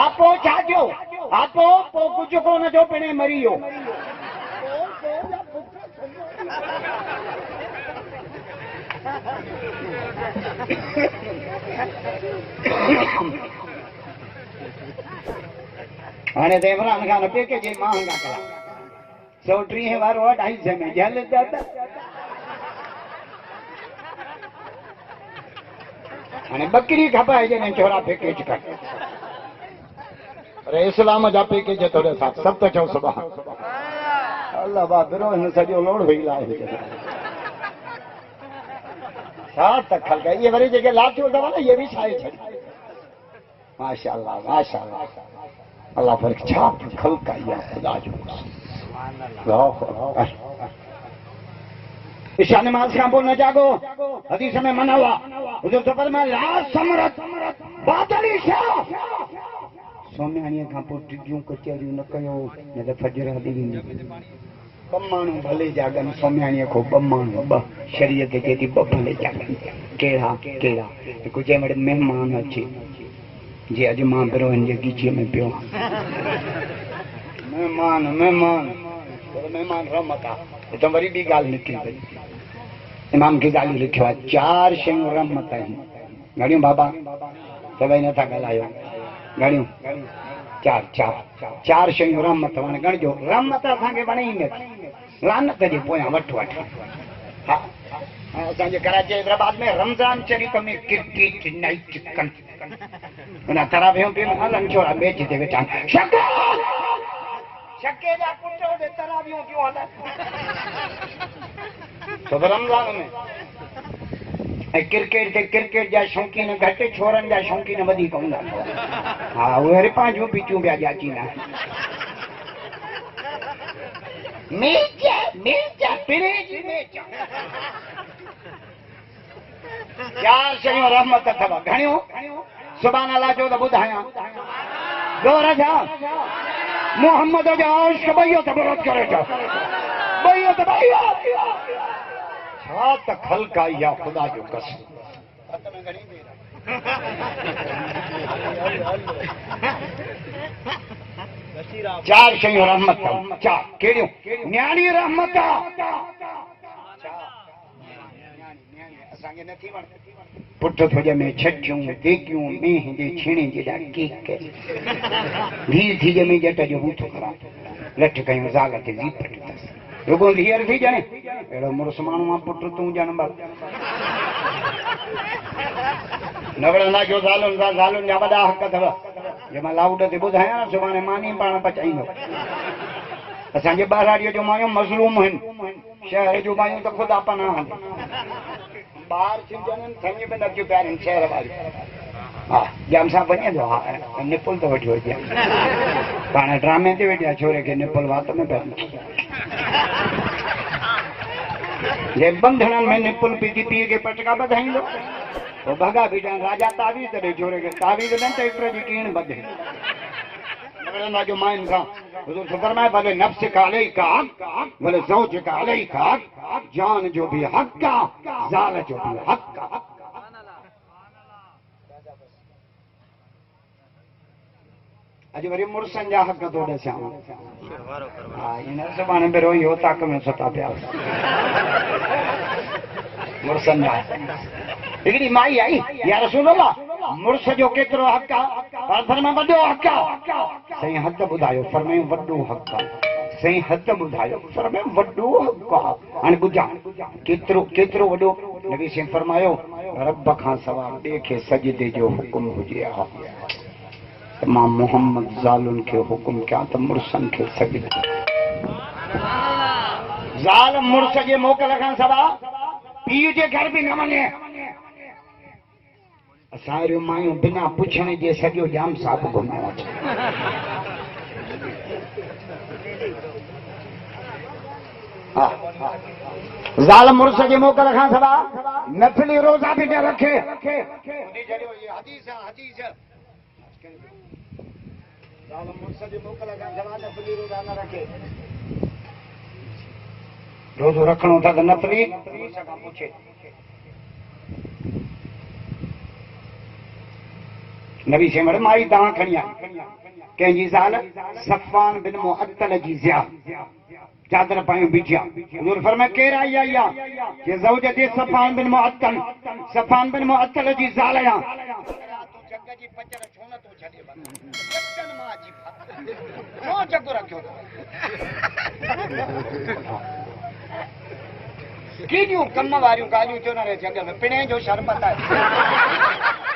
आपो छाजो आपो पो कुछ को न जो पिणे मरियो हाणे देवरान खान पैकेज महंगा करा 130 वारो 250 में जल दादा हाणे बकरी खपाए जने छोरा पैकेज कर अरे इस्लाम जा पैकेज थोड़े साथ सब तो चो सुभान अल्लाह बाबरो इन सजो लोड भई लाए साथ खल गई ये वरी जगह लाठियो दवा ना ये भी छाए छे माशाअल्लाह माशाअल्लाह अल्लाह पर छाप खल का या खुदा जो ईशा नमाज का बोल न जागो हदीस में मना हुआ हुजूर तो फरमाया ला समरत बादली शा सोम्याणी का पोट टिड्डियों कचरियों न कयो न त फजर हदी विंदी बम्माणो भले जागन सोम्याणी को बम्माणो ब शरीयत के दी भले जागन केड़ा केड़ा कुछ मेरे मेहमान अच्छे जी अज मां बिरो जे गीचे में पियो मेहमान मेहमान मेहमान रमता तो वरी भी गाल निकली पई इमाम की गाली लिखियो 4 शयूं रहमत आहिनि घणियूं बाबा सभई नथा ॻाल्हायो घणियूं 4 शयूं रहमत हाणे गणजो रहमत असांखे वणे ई नथी लानत जे पोयां वठ वठ हा असांजे कराची हैदराबाद में रमज़ान शरीफ़ में क्रिकेट नाइट चिकन उन तरावियों पे हलन छोरा बेच ते वेठा शके जा पुट दे तरावियों क्यों हलन तो रमज़ान में क्रिकेट जा शौकीन घट छोरन जा शौकीन वधीक हूंदा हा उहे रिपांजूं पीचूं पिया जाचींदा मिर्च पिरेज मिर्च 4 शयूं रहमत अथव घणियूं सुभान अल्लाह जो त ॿुधायां जोर जा मोहम्मद जो आशिक़ भइयो त बरत करे जा भइयो त भइयो छा त खलका या खुदा जो कसम चार शयूं रहमत चार कहिड़ियूं न्याणी रहमत असांखे नथी वणे पुट थोजे में छटियूं देगियूं मेह जे छीणे जे केक धीउ थी जमे जट जो बूथो ख़राब लठ कयूं ज़ाल खे ज़ीपट अथसि रुगो धीअर थी ॼणे अहिड़ो मुड़ुस माण्हू आहे पुट तूं ॼण न वणंदा जो ज़ालुनि सां ज़ालुनि जा वॾा हक़ अथव जे मां लाउड ते ॿुधायां न सुभाणे मानी पाण पचाईंदो असांजे ॿारहाड़ीअ जो मायूं मज़लूम आहिनि शहर जूं मायूं त ख़ुदा पनाह आहिनि ॿार सिंधियुनि संग में नथियूं पियारनि शहर वारियूं हा जाम सां वञे थो हा निपुल थो वठी अचे पाण ड्रामे ते वेठा छोरे खे निपुल वात में पिया जे बंधणनि में निपुल पीती पीउ खे पटका ॿधाईंदो पोइ भॻा बीठा राजा तावीज़ ॾे छोरे खे तावीज़ न ट्रैक्टर जी कीण ॿधे जो माइन खां हुजूर फरमाए भले नफ्स का अलैका भले ज़ौज का अलैका जान जो भी हक़ ज़ाल जो भी हक़ अज वरी मुर्सन जा हक़ तो ॾसां हा इन सुभाणे बि रोई हो ताक में सुता पिया मुर्सन जा हिकिड़ी माई आई या रसूल अल्लाह मुर्स जो केतिरो हक़ आहे फरमाए वॾो हक़ आहे सही हद ॿुधायो फरमायो वॾो हक़ आहे सही हद ॿुधायो फरमायो वॾो हक़ आहे हाणे ॿुधां केतिरो केतिरो वॾो नबी साईं फरमायो रब खां सवाइ ॿिए खे सजदे जो हुकुम हुजे हा मां मोहम्मद ज़ालुनि खे हुकुम कयां त मुर्सनि खे सजदे ज़ाल मुर्स जे मोकल खां सवाइ पीउ जे घर बि न वञे असांजो मायूं बिना पुछण जे सॼो जाम साथ घुमण ज़ाल मुर्स जे मोकल खां सवाइ नफली रोज़ा बि न रखे रोज़ो रखणो था त नफली पूछे नबी से मरे माई तव्हां खणी आई कंहिंजी ज़ाल सफ़ान बिन मुअत्तल जी ज़िया चादर पायूं बिछिया हुजूर फरमाए केरु आई आई आहे कि ज़ौजती सफ़ान बिन मुअत्तल जी ज़ाल आहियां जग जी पचर छो न तो छॾे कैप्टन मां जी छो जग रखियो केॾियूं कम वारियूं ॻाल्हियूं चयो न जग में पिणे जो शरबत आहे